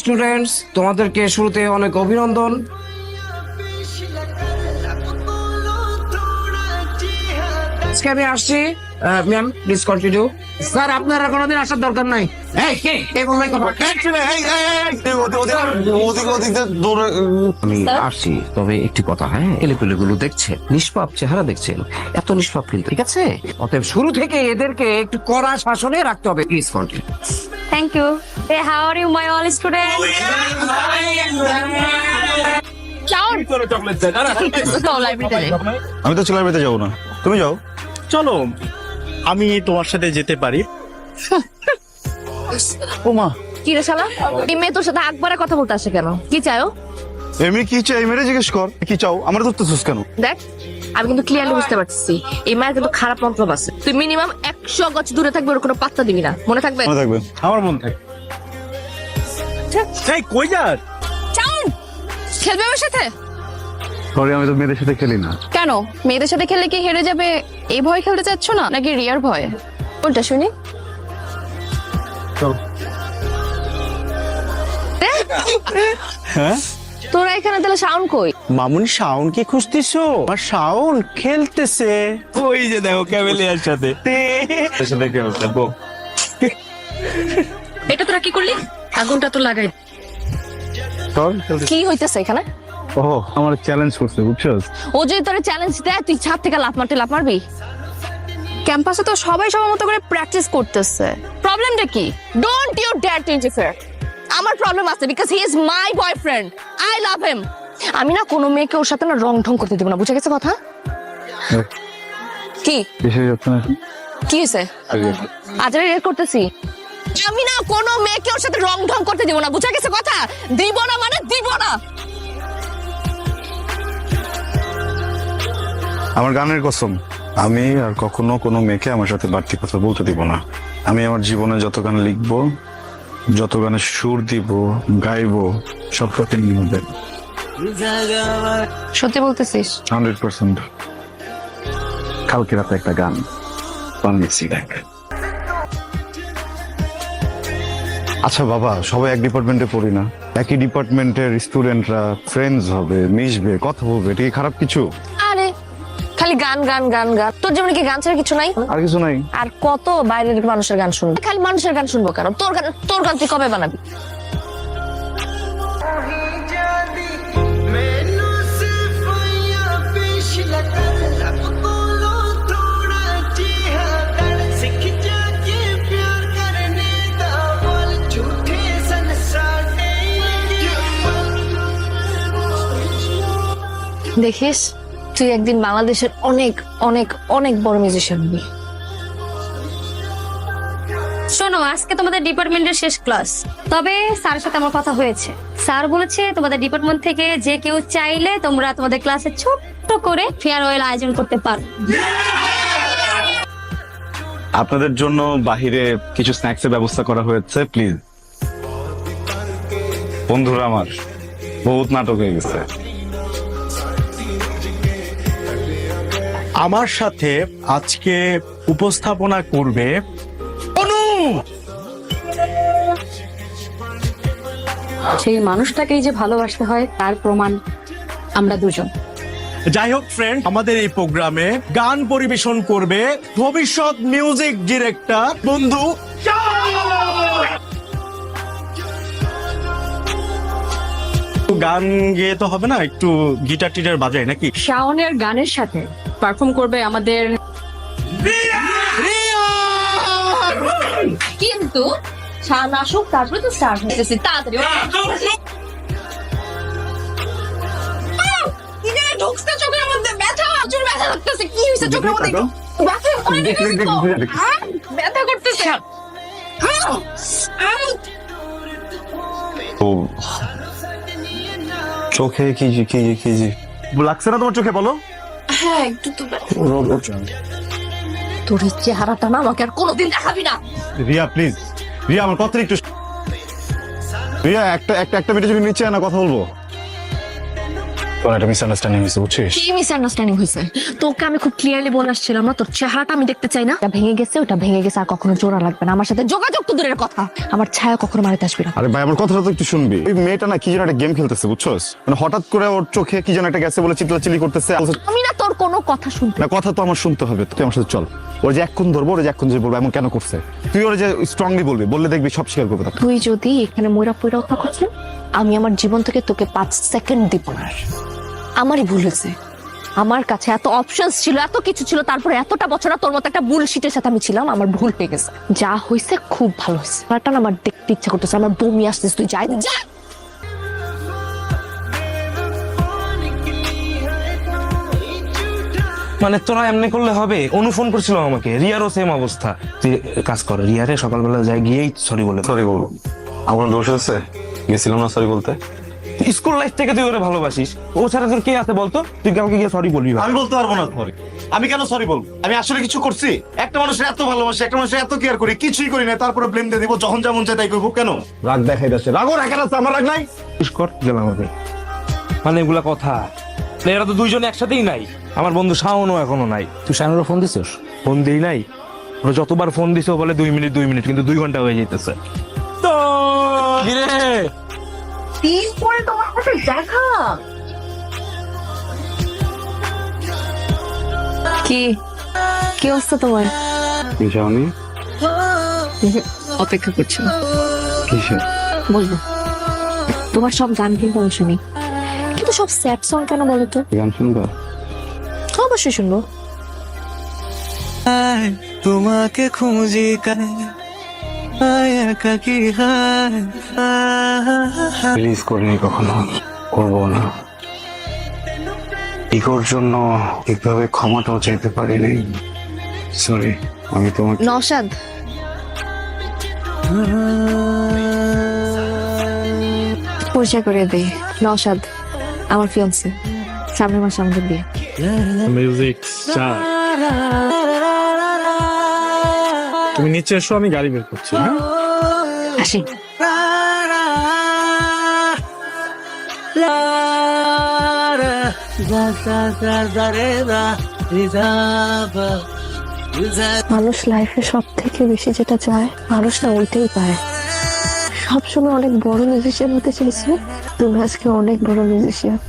Students, তোমাদেরকে শুরুতে অনেক অভিনন্দন। আজকে আমি আসছি। Ma'am please continue. স্যার আপনারা কোনোদিন আসার দরকার নাই। আমি আসছি, তবে একটি কথা, হ্যাঁ, এলেপেলেগুলো দেখছেন, নিষ্পাপ চেহারা দেখছেন, এত নিষ্পাপ কিন্তু, ঠিক আছে? অতএব শুরু থেকে এদেরকে একটু কড়া শাসনে রাখতে হবে। Please continue. Thank you. Hey, how are you, my all students? আমি তো লাইব্রেরিতে যাবো না, তুমি যাও। চলো, আমি তোমার সাথে যেতে পারি। ও মা, কি রে শালা, এই মেয়ে তোর সাথে আকবারে কথা বলতে আসে কেন? কি চাও? এমনি কি চাই মেরে জিজ্ঞেস কর, কি চাও? আমার ধরতেছিস কেন? দেখ, আমি কিন্তু ক্লিয়ারলি বুঝতে পারছি এই মায়ের কিন্তু খারাপ মন্তব্য আছে। তুই মিনিমাম 100 গজ দূরে থাকবে, ওর কোনো পাত্তা দিবি না, মনে থাকবে? মনে থাকবে। আমার মন থাকে। এই কই যাস? চাউন খেলবে ওর সাথে? সরি, আমি তো মেয়েদের সাথে খেলি না। কেন? মেয়েদের সাথে খেললে কি হেরে যাবে এই ভয় খেলতে চাচ্ছ না, নাকি রিয়ার ভয়? কোনটা শুনি? হ্যাঁ, তোরা এখানে তাহলে শাউন কই? মামুনি শাওন কি খুঁজতেছো? আর শাওন খেলতেছে ওই যে দেখো ক্যামেলিয়ার সাথে। এটা তোরা কি করলি? আগুনটা তো লাগাই। কি হইতেছে এখানে? ও আমার চ্যালেঞ্জ করছে, বুঝছস? ও যদি তোরে চ্যালেঞ্জ দেয়, তুই ছাদ থেকে লাফ মারবি? ক্যাম্পাসে তো সবাই সবার মতো করে প্র্যাকটিস করতেছে, প্রবলেমটা কি? Don't you dare to interfere. আমার প্রবলেম আছে, because he is my boyfriend, I love him. আমি না কোনো মেয়েকে ওর সাথে না রং ঢং করতে দেব না, বুঝে গেছে কথা? কি কি হয়েছে? আজ রেড করতেছি। আমি না কোনো মেয়েকে ওর সাথে রং ঢং করতে দেব না, বুঝে গেছে কথা? দিব না মানে দিব না। আমার গানের কসম, আমি আর কখনো কোনো মেয়েকে আমার সাথে বাড়তি কথা বলতে দিব না। আমি আমার জীবনে যত গান লিখবো, যত গানে সুর দিব, গাইবো, সব কথা নিয়ে হবে। সত্যি বলতেছিস? 100%। কালকে রাতে একটা গান বানিয়েছি, দেখ। আচ্ছা বাবা, সবাই এক ডিপার্টমেন্টে পড়ি না? একই ডিপার্টমেন্টের স্টুডেন্টরা ফ্রেন্ডস হবে, মিশবে, কথা বলবে, এটা কি খারাপ কিছু? আরে খালি গান গান গান গান, তোর জীবনে কি গান ছাড়া কিছু নাই? আর কিছু নাই। আর কত বাইরের মানুষের গান শুনবো? খালি মানুষের গান শুনবো কেন? তোর গান তুই কবে বানাবি? দেখিস, তুই একদিন বাংলাদেশের অনেক অনেক অনেক বড় মিউজিশিয়ান হবি। শোনো, আজকে তোমাদের ডিপার্টমেন্টের শেষ ক্লাস, তবে স্যারের সাথে আমার কথা হয়েছে। স্যার বলেছে তোমাদের ডিপার্টমেন্ট থেকে যে কেউ চাইলে তোমরা তোমাদের ক্লাসে ছোট্ট করে ফেয়ারওয়েল আয়োজন করতে পারো। আপনাদের জন্য বাহিরে কিছু স্ন্যাক্স এর ব্যবস্থা করা হয়েছে, প্লিজ। বন্ধুরা আমার বহুত নাটক হয়ে গেছে। আমার সাথে আজকে উপস্থাপনা করবে অনু। সেই মানুষটাকেই যে ভালোবাসতে হয় তার প্রমাণ আমরা দুজন। যাই হোক ফ্রেন্ড, আমাদের এই প্রোগ্রামে গান পরিবেশন করবে ভবিষ্যৎ মিউজিক ডিরেক্টর বন্ধু। গান গেয়ে তো হবে না, একটু গিটার টিটার বাজায় নাকি? শাওনের গানের সাথে পারফর্ম করবে আমাদের, কিন্তু শাওন আসুক তারপরে তো স্টার্ট হতেছে। তাড়াতাড়ি ঢুকছে চোখের মধ্যে, ব্যথা, প্রচুর ব্যথা লাগতেছে। কি হয়েছে চোখের মধ্যে? ব্যথা করতেছে। চোখে কি কি কি লাগছে না তোমার চোখে? বলো। হ্যাঁ একটু তো। তোর চেহারাটা না আমাকে আর কোনোদিন দেখাবি না। রিয়া প্লিজ, রিয়া আমার কথা একটু। রিয়া একটা মিনিটের জন্য নিচে না কথা বলবো। তোর একটা মিসআন্ডারস্ট্যান্ডিং হয়েছে বুঝছিস? কি মিসআন্ডারস্ট্যান্ডিং হয়েছে? তোকে আমি খুব ক্লিয়ারলি বলে আসছিলাম না, তোর চেহারাটা আমি দেখতে চাই না। ওটা ভেঙে গেছে, ওটা ভেঙে গেছে, আর কখনো জোড়া লাগবে না। আমার সাথে যোগাযোগ তো দূরের কথা, আমার ছায়া কখনো মারিতে আসবি না। আরে ভাই আমার কথাটা তো একটু শুনবি। ওই মেয়েটা না কি যেন একটা গেম খেলতেছে বুঝছস, মানে হঠাৎ করে ওর চোখে কি যেন একটা গেছে বলে চিল্লাচিল্লি করতেছে। আমি না তোর কোনো কথা শুনতে। না কথা তো আমার শুনতে হবে, তুই আমার সাথে চল। ওর যে এক্ষুন ধরবো, ওর যে এক্ষুন যে বলবো এমন কেন করছে, তুই ওর যে স্ট্রংলি বলবি, বললে দেখবি সব স্বীকার করবে। তুই যদি এখানে ময়রা পয়রা কথা করছিস, আমি আমার জীবন থেকে তোকে 5 সেকেন্ড দিব না। আমারই ভুল হয়েছে, আমার কাছে এত অপশনস ছিল, এত কিছু ছিল, তারপরে এতটা বছর তোর মতো একটা বুলশিটের সাথে আমি ছিলাম। আমার ভুল হয়ে গেছে, যা হয়েছে খুব ভালো হয়েছে। আমার দেখতে ইচ্ছা করতেছে, আমার বমি আসতেছে। তুই যাই যা। মানে তোরা এমনি করলে হবে? অনু ফোন করছিল আমাকে, রিয়ারও সেম অবস্থা। তুই কাজ কর, রিয়ারে সকালবেলা যাই গিয়েই সরি বলে। সরি বলবো? আমার দোষ আছে, গেছিলাম না সরি বলতে। স্কুল লাইফ থেকে তুই ওরে ভালোবাসিস, ও ছাড়া তোর কে আছে বলতো? তুই কাউকে গিয়ে সরি বলবি? আমি বলতে পারবো না সরি। আমি কেন সরি বলবো? আমি আসলে কিছু করছি? একটা মানুষের এত ভালোবাসি, একটা মানুষের এত কেয়ার করি, কিছুই করি না, তারপরে ব্লেম দিয়ে দিব, যখন যেমন চাই তাই করবো। কেন রাগ দেখাই যাচ্ছে? রাগও রাখার আছে, আমার রাগ নাই। কর গেলাম আমি। মানে এগুলা কথা, এরা তো দুইজন একসাথেই নাই। আমার বন্ধু শাওনও এখনো নাই। তুই সায়নেরও ফোন দিছিস? ফোন দেই নাই, ওরা যতবার ফোন দিছে ও বলে 2 মিনিট 2 মিনিট, কিন্তু 2 ঘন্টা হয়ে যাইতেছে। তো কিরে দিন পরে তোমার সাথে দেখা। কি কি অবস্থা তোমার? যাওনি? অপেক্ষা করছি না। কিসে? বলবো তোমার সব গান কিন্তু আমি শুনি, কিন্তু সব স্যাড সং কেন বলো তো? গান শুনবা? অবশ্যই শুনবো। তোমাকে খুঁজি রিলিজ করিনি কখনো, করবো না। ইগোর জন্য ঠিকভাবে ক্ষমাটাও চাইতে পারিনি। সরি, আমি তোমাকে নওশাদ, পরিচয় করে দেই। নওশাদ আমার ফিয়ান্সে, সামনের মাসে আমাদের বিয়ে। Music star. তুমি নিচে এসো, আমি গাড়ি বের করছি। হ্যাঁ আসি। মানুষ লাইফে সব থেকে বেশি যেটা চায়, মানুষ না ওইটাই পায়। সবসময় অনেক বড় মিউজিশিয়ান হতে চাইছো, তুমি আজকে অনেক বড় মিউজিশিয়ান।